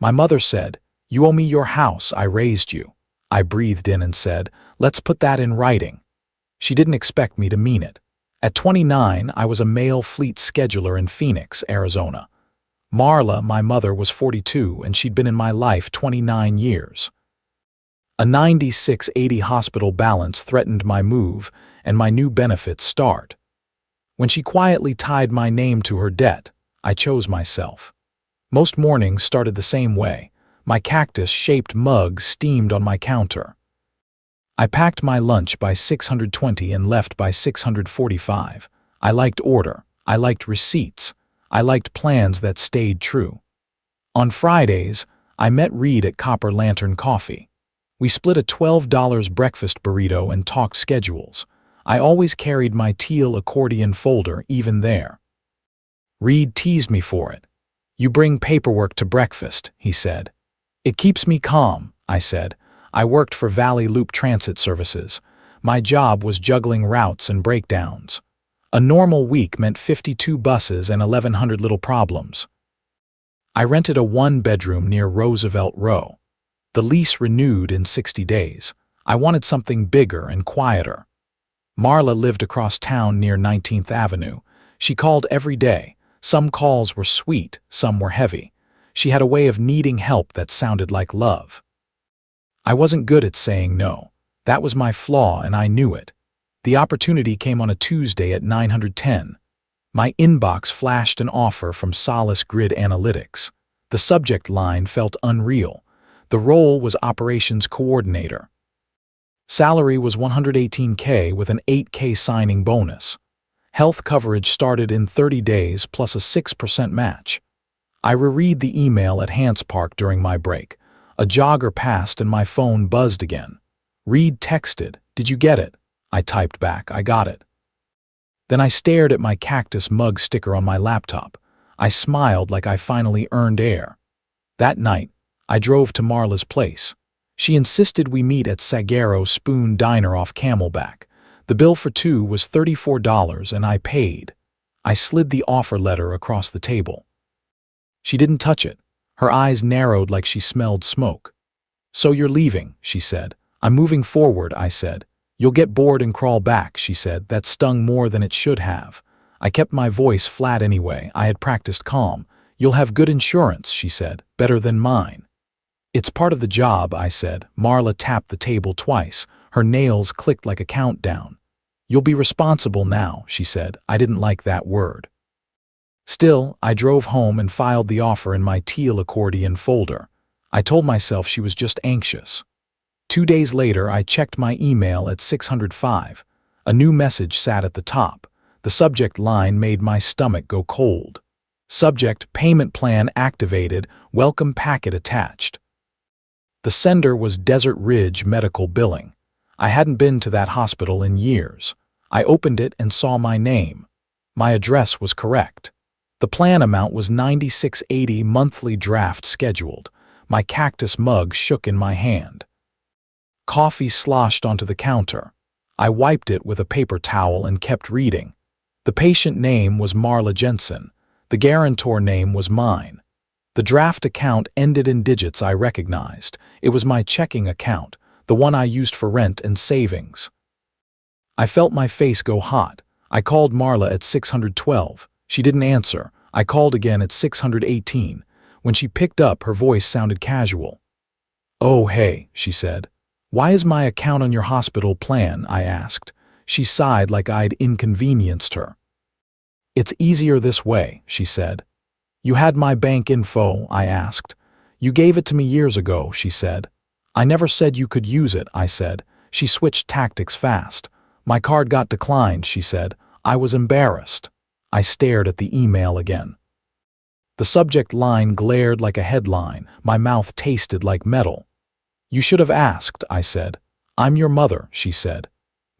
My mother said, "You owe me your house, I raised you." I breathed in and said, "Let's put that in writing." She didn't expect me to mean it. At 29, I was a mail fleet scheduler in Phoenix, Arizona. Marla, my mother, was 42, and she'd been in my life 29 years. A 96-80 hospital balance threatened my move and my new benefits start. When she quietly tied my name to her debt, I chose myself. Most mornings started the same way. My cactus-shaped mug steamed on my counter. I packed my lunch by 620 and left by 645. I liked order. I liked receipts. I liked plans that stayed true. On Fridays, I met Reed at Copper Lantern Coffee. We split a $12 breakfast burrito and talked schedules. I always carried my teal accordion folder even there. Reed teased me for it. "You bring paperwork to breakfast," he said. "It keeps me calm," I said. I worked for Valley Loop Transit Services. My job was juggling routes and breakdowns. A normal week meant 52 buses and 1,100 little problems. I rented a one-bedroom near Roosevelt Row. The lease renewed in 60 days. I wanted something bigger and quieter. Marla lived across town near 19th Avenue. She called every day. Some calls were sweet, some were heavy. She had a way of needing help that sounded like love. I wasn't good at saying no. That was my flaw, and I knew it. The opportunity came on a Tuesday at 9:10. My inbox flashed an offer from Solace Grid Analytics. The subject line felt unreal. The role was Operations Coordinator. Salary was $118K with an $8K signing bonus. Health coverage started in 30 days plus a 6% match. I reread the email at Hance Park during my break. A jogger passed and my phone buzzed again. Reed texted, "Did you get it?" I typed back, "I got it." Then I stared at my cactus mug sticker on my laptop. I smiled like I finally earned air. That night, I drove to Marla's place. She insisted we meet at Sagaro Spoon Diner off Camelback. The bill for two was $34 and I paid. I slid the offer letter across the table. She didn't touch it. Her eyes narrowed like she smelled smoke. "So you're leaving," she said. "I'm moving forward," I said. "You'll get bored and crawl back," she said. That stung more than it should have. I kept my voice flat anyway. I had practiced calm. "You'll have good insurance," she said. "Better than mine." "It's part of the job," I said. Marla tapped the table twice. Her nails clicked like a countdown. "You'll be responsible now," she said. I didn't like that word. Still, I drove home and filed the offer in my teal accordion folder. I told myself she was just anxious. 2 days later, I checked my email at 605. A new message sat at the top. The subject line made my stomach go cold. Subject: Payment Plan Activated, Welcome Packet Attached. The sender was Desert Ridge Medical Billing. I hadn't been to that hospital in years. I opened it and saw my name. My address was correct. The plan amount was $96.80 monthly draft scheduled. My cactus mug shook in my hand. Coffee sloshed onto the counter. I wiped it with a paper towel and kept reading. The patient name was Marla Jensen. The guarantor name was mine. The draft account ended in digits I recognized. It was my checking account, the one I used for rent and savings. I felt my face go hot. I called Marla at 612. She didn't answer. I called again at 618. When she picked up, her voice sounded casual. "Oh, hey," she said. "Why is my account on your hospital plan?" I asked. She sighed like I'd inconvenienced her. "It's easier this way," she said. "You had my bank info?" I asked. "You gave it to me years ago," she said. "I never said you could use it," I said. She switched tactics fast. "My card got declined," she said. I was embarrassed. I stared at the email again. The subject line glared like a headline. My mouth tasted like metal. "You should have asked," I said. "I'm your mother," she said.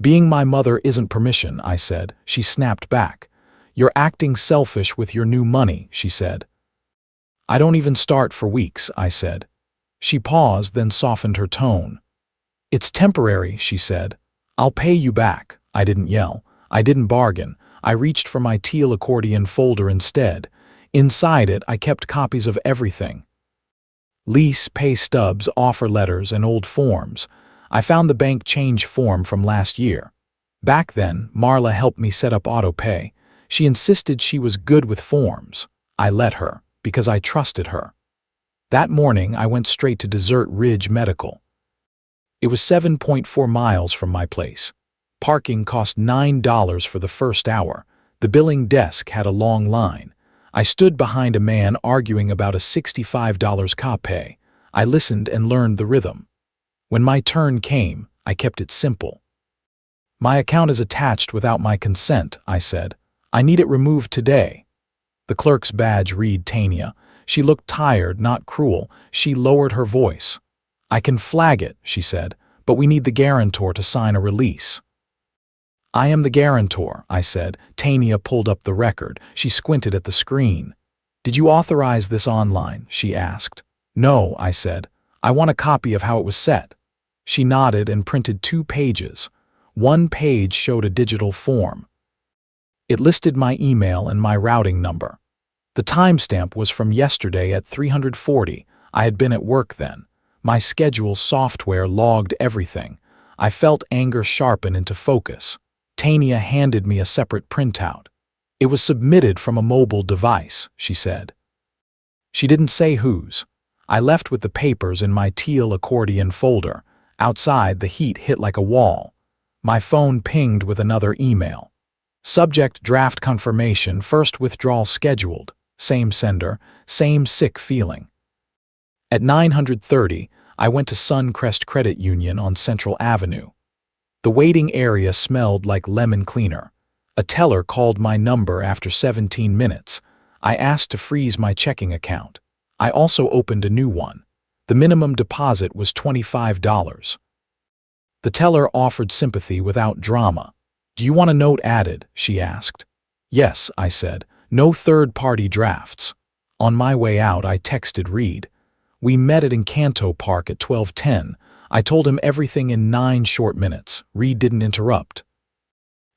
"Being my mother isn't permission," I said. She snapped back. "You're acting selfish with your new money," she said. "I don't even start for weeks," I said. She paused, then softened her tone. "It's temporary," she said. "I'll pay you back." I didn't yell. I didn't bargain. I reached for my teal accordion folder instead. Inside it, I kept copies of everything. Lease, pay stubs, offer letters, and old forms. I found the bank change form from last year. Back then, Marla helped me set up auto pay. She insisted she was good with forms. I let her, because I trusted her. That morning, I went straight to Desert Ridge Medical. It was 7.4 miles from my place. Parking cost $9 for the first hour. The billing desk had a long line. I stood behind a man arguing about a $65 copay. I listened and learned the rhythm. When my turn came, I kept it simple. My account is attached without my consent, I said. I need it removed today. The clerk's badge read Tanya. She looked tired, not cruel. She lowered her voice. I can flag it, she said, but we need the guarantor to sign a release. I am the guarantor, I said. Tanya pulled up the record. She squinted at the screen. Did you authorize this online? She asked. No, I said. I want a copy of how it was set. She nodded and printed 2 pages. One page showed a digital form. It listed my email and my routing number. The timestamp was from yesterday at 3:40. I had been at work then. My schedule software logged everything. I felt anger sharpen into focus. Tanya handed me a separate printout. It was submitted from a mobile device, she said. She didn't say whose. I left with the papers in my teal accordion folder. Outside, the heat hit like a wall. My phone pinged with another email. Subject draft confirmation, first withdrawal scheduled. Same sender, same sick feeling. At 9:30, I went to Suncrest Credit Union on Central Avenue. The waiting area smelled like lemon cleaner. A teller called my number after 17 minutes. I asked to freeze my checking account. I also opened a new one. The minimum deposit was $25. The teller offered sympathy without drama. Do you want a note added? She asked. Yes, I said. No third-party drafts. On my way out, I texted Reed. We met at Encanto Park at 12:10. I told him everything in 9 short minutes. Reed didn't interrupt.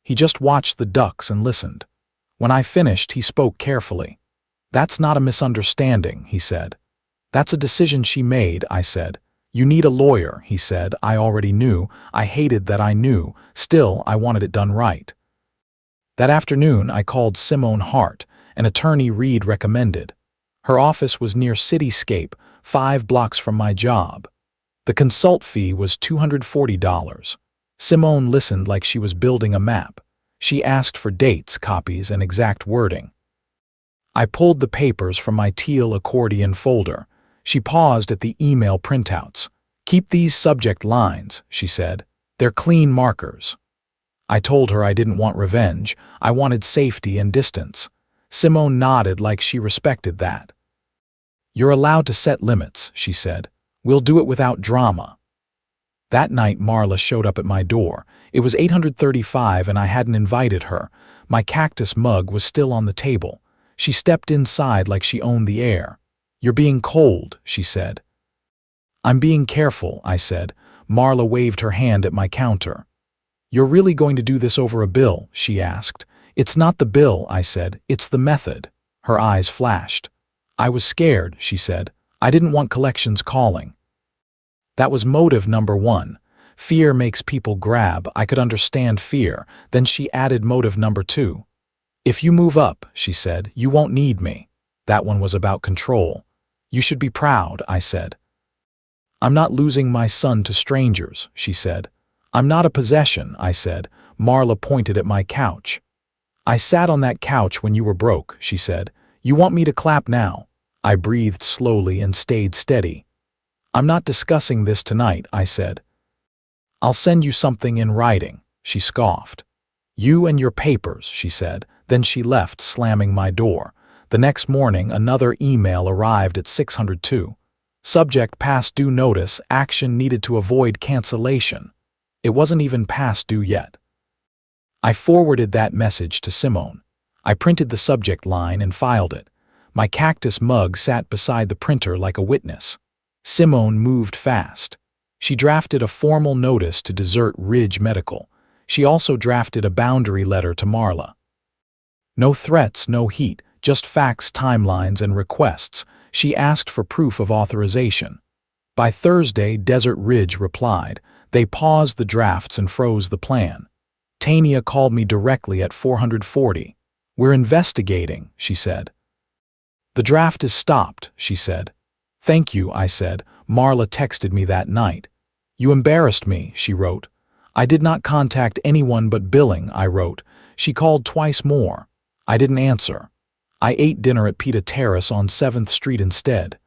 He just watched the ducks and listened. When I finished, he spoke carefully. That's not a misunderstanding, he said. That's a decision she made, I said. You need a lawyer, he said. I already knew. I hated that I knew. Still, I wanted it done right. That afternoon, I called Simone Hart, an attorney Reed recommended. Her office was near Cityscape, 5 blocks from my job. The consult fee was $240. Simone listened like she was building a map. She asked for dates, copies, and exact wording. I pulled the papers from my teal accordion folder. She paused at the email printouts. Keep these subject lines, she said. They're clean markers. I told her I didn't want revenge. I wanted safety and distance. Simone nodded like she respected that. You're allowed to set limits, she said. We'll do it without drama. That night, Marla showed up at my door. It was 8:35 and I hadn't invited her. My cactus mug was still on the table. She stepped inside like she owned the air. You're being cold, she said. I'm being careful, I said. Marla waved her hand at my counter. You're really going to do this over a bill, she asked. It's not the bill, I said. It's the method. Her eyes flashed. I was scared, she said. I didn't want collections calling. That was motive number 1. Fear makes people grab. I could understand fear. Then she added motive number 2. If you move up, she said, you won't need me. That one was about control. You should be proud, I said. I'm not losing my son to strangers, she said. I'm not a possession, I said. Marla pointed at my couch. I sat on that couch when you were broke, she said. You want me to clap now? I breathed slowly and stayed steady. I'm not discussing this tonight, I said. I'll send you something in writing, she scoffed. You and your papers, she said. Then she left, slamming my door. The next morning, another email arrived at 602. Subject past due notice, action needed to avoid cancellation. It wasn't even past due yet. I forwarded that message to Simone. I printed the subject line and filed it. My cactus mug sat beside the printer like a witness. Simone moved fast. She drafted a formal notice to Desert Ridge Medical. She also drafted a boundary letter to Marla. No threats, no heat, just facts, timelines, and requests. She asked for proof of authorization. By Thursday, Desert Ridge replied. They paused the drafts and froze the plan. Tania called me directly at 440. We're investigating, she said. The draft is stopped, she said. Thank you, I said. Marla texted me that night. You embarrassed me, she wrote. I did not contact anyone but billing, I wrote. She called twice more. I didn't answer. I ate dinner at Pita Terrace on 7th Street instead.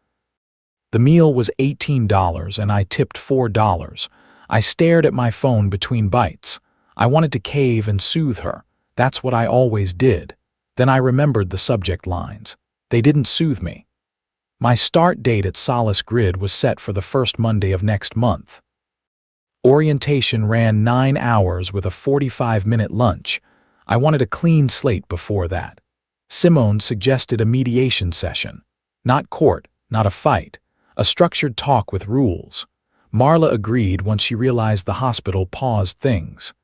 The meal was $18 and I tipped $4. I stared at my phone between bites. I wanted to cave and soothe her. That's what I always did. Then I remembered the subject lines. They didn't soothe me. My start date at Solace Grid was set for the first Monday of next month. Orientation ran 9 hours with a 45-minute lunch. I wanted a clean slate before that. Simone suggested a mediation session. Not court, not a fight. A structured talk with rules. Marla agreed once she realized the hospital paused things.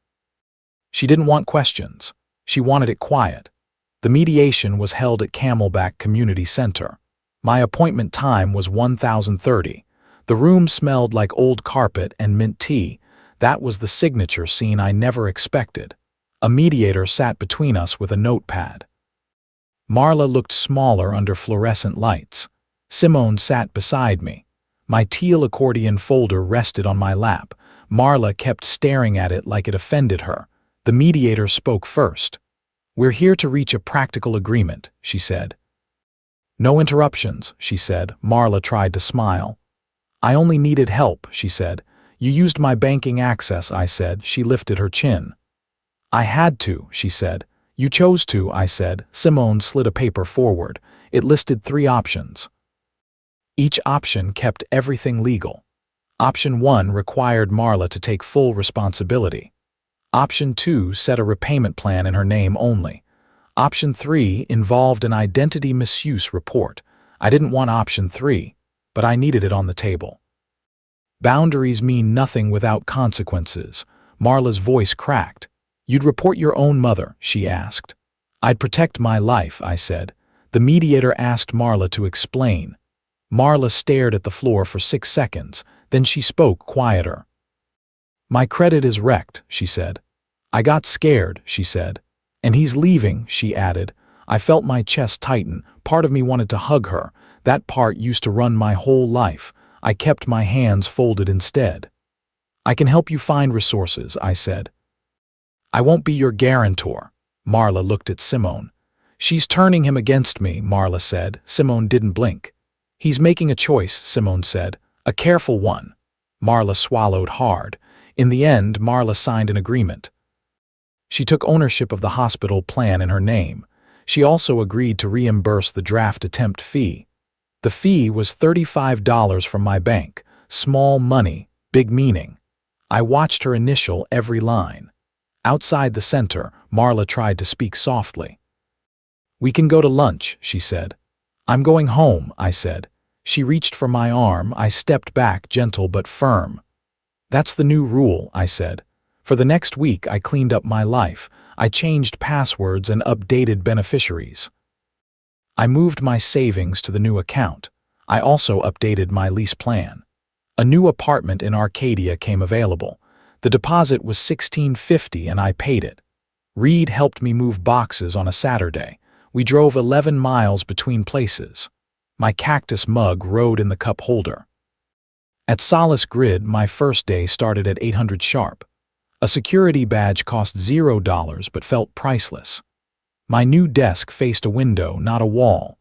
She didn't want questions. She wanted it quiet. The mediation was held at Camelback Community Center. My appointment time was 1030. The room smelled like old carpet and mint tea. That was the signature scene I never expected. A mediator sat between us with a notepad. Marla looked smaller under fluorescent lights. Simone sat beside me. My teal accordion folder rested on my lap. Marla kept staring at it like it offended her. The mediator spoke first. We're here to reach a practical agreement, she said. No interruptions, she said. Marla tried to smile. I only needed help, she said. You used my banking access, I said. She lifted her chin. I had to, she said. You chose to, I said. Simone slid a paper forward. It listed 3 options. Each option kept everything legal. Option 1 required Marla to take full responsibility. Option 2 set a repayment plan in her name only. Option 3 involved an identity misuse report. I didn't want option 3, but I needed it on the table. Boundaries mean nothing without consequences. Marla's voice cracked. You'd report your own mother, she asked. I'd protect my life, I said. The mediator asked Marla to explain. Marla stared at the floor for 6 seconds, then she spoke quieter. My credit is wrecked, she said. I got scared, she said. And he's leaving, she added. I felt my chest tighten. Part of me wanted to hug her. That part used to run my whole life. I kept my hands folded instead. I can help you find resources, I said. I won't be your guarantor. Marla looked at Simone. She's turning him against me, Marla said. Simone didn't blink. He's making a choice, Simone said. A careful one. Marla swallowed hard. In the end, Marla signed an agreement. She took ownership of the hospital plan in her name. She also agreed to reimburse the draft attempt fee. The fee was $35 from my bank. Small money, big meaning. I watched her initial every line. Outside the center, Marla tried to speak softly. We can go to lunch, she said. I'm going home, I said. She reached for my arm. I stepped back, gentle but firm. That's the new rule, I said. For the next week, I cleaned up my life. I changed passwords and updated beneficiaries. I moved my savings to the new account. I also updated my lease plan. A new apartment in Arcadia came available. The deposit was $16.50 and I paid it. Reed helped me move boxes on a Saturday. We drove 11 miles between places. My cactus mug rode in the cup holder. At Solace Grid, my first day started at 800 sharp. A security badge cost $0 but felt priceless. My new desk faced a window, not a wall.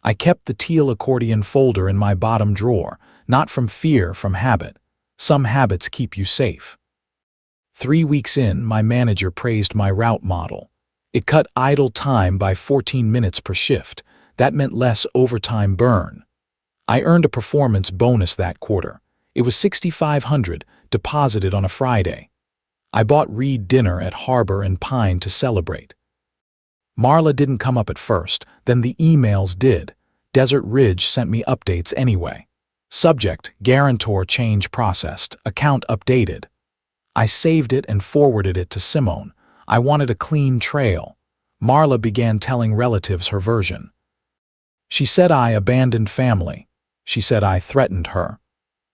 I kept the teal accordion folder in my bottom drawer, not from fear, from habit. Some habits keep you safe. 3 weeks in, my manager praised my route model. It cut idle time by 14 minutes per shift. That meant less overtime burn. I earned a performance bonus that quarter. It was $6,500, deposited on a Friday. I bought Reed dinner at Harbor and Pine to celebrate. Marla didn't come up at first, then the emails did. Desert Ridge sent me updates anyway. Subject, guarantor change processed, account updated. I saved it and forwarded it to Simone. I wanted a clean trail. Marla began telling relatives her version. She said I abandoned family. She said I threatened her.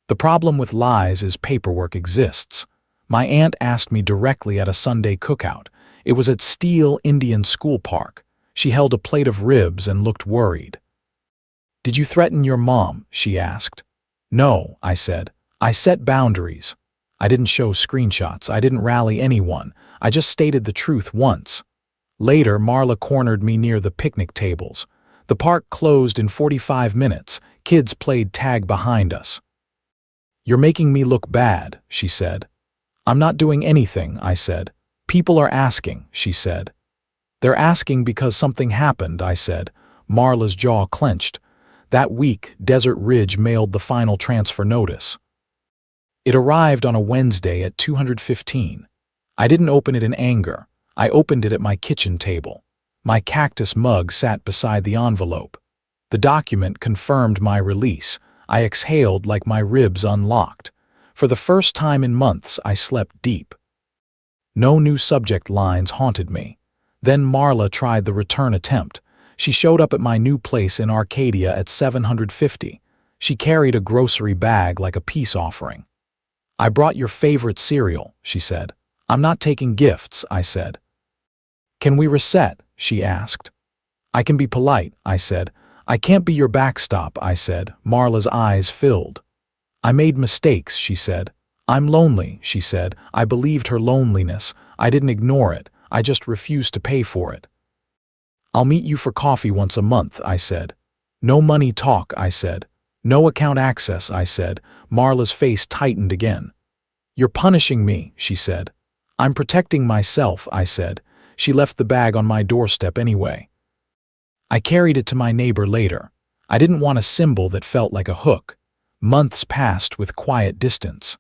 The problem with lies is paperwork exists. My aunt asked me directly at a Sunday cookout. It was at Steele Indian School Park. She held a plate of ribs and looked worried. "Did you threaten your mom?" she asked. "No," I said. "I set boundaries. I didn't show screenshots. I didn't rally anyone. I just stated the truth once." Later, Marla cornered me near the picnic tables. The park closed in 45 minutes. Kids played tag behind us. "You're making me look bad," she said. "I'm not doing anything," I said. "People are asking," she said. "They're asking because something happened," I said. Marla's jaw clenched. That week, Desert Ridge mailed the final transfer notice. It arrived on a Wednesday at 2:15. I didn't open it in anger. I opened it at my kitchen table. My cactus mug sat beside the envelope. The document confirmed my release. I exhaled like my ribs unlocked. For the first time in months, I slept deep. No new subject lines haunted me. Then Marla tried the return attempt. She showed up at my new place in Arcadia at 750. She carried a grocery bag like a peace offering. "I brought your favorite cereal," she said. "I'm not taking gifts," I said. "Can we reset?" she asked. "I can be polite," I said. "I can't be your backstop," I said. Marla's eyes filled. "I made mistakes," she said. "I'm lonely," she said. I believed her loneliness. I didn't ignore it. I just refused to pay for it. "I'll meet you for coffee once a month," I said. "No money talk," I said. "No account access," I said. Marla's face tightened again. "You're punishing me," she said. "I'm protecting myself," I said. She left the bag on my doorstep anyway. I carried it to my neighbor later. I didn't want a symbol that felt like a hook. Months passed with quiet distance.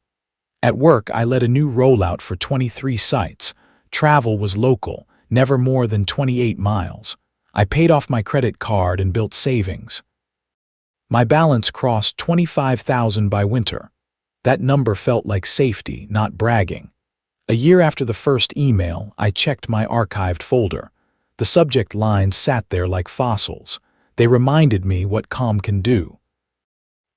At work, I led a new rollout for 23 sites. Travel was local, never more than 28 miles. I paid off my credit card and built savings. My balance crossed 25,000 by winter. That number felt like safety, not bragging. A year after the first email, I checked my archived folder. The subject lines sat there like fossils. They reminded me what calm can do.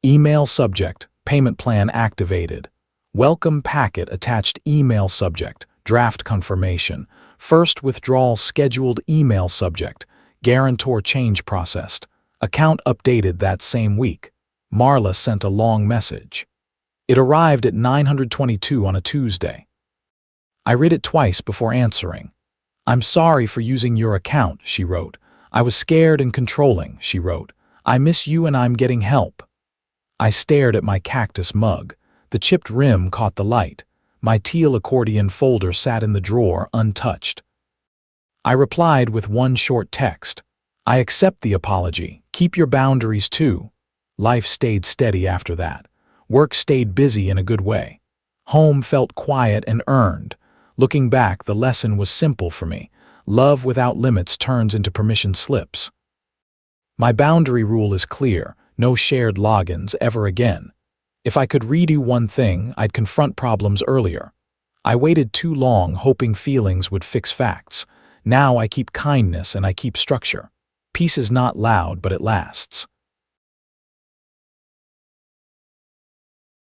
Email subject, payment plan activated. Welcome packet attached email subject, draft confirmation. First withdrawal scheduled email subject, guarantor change processed. Account updated that same week. Marla sent a long message. It arrived at 9:22 on a Tuesday. I read it twice before answering. "I'm sorry for using your account," she wrote. "I was scared and controlling," she wrote. "I miss you and I'm getting help." I stared at my cactus mug. The chipped rim caught the light. My teal accordion folder sat in the drawer, untouched. I replied with one short text. "I accept the apology. Keep your boundaries too." Life stayed steady after that. Work stayed busy in a good way. Home felt quiet and earned. Looking back, the lesson was simple for me. Love without limits turns into permission slips. My boundary rule is clear: no shared logins ever again. If I could redo one thing, I'd confront problems earlier. I waited too long hoping feelings would fix facts. Now I keep kindness and I keep structure. Peace is not loud, but it lasts.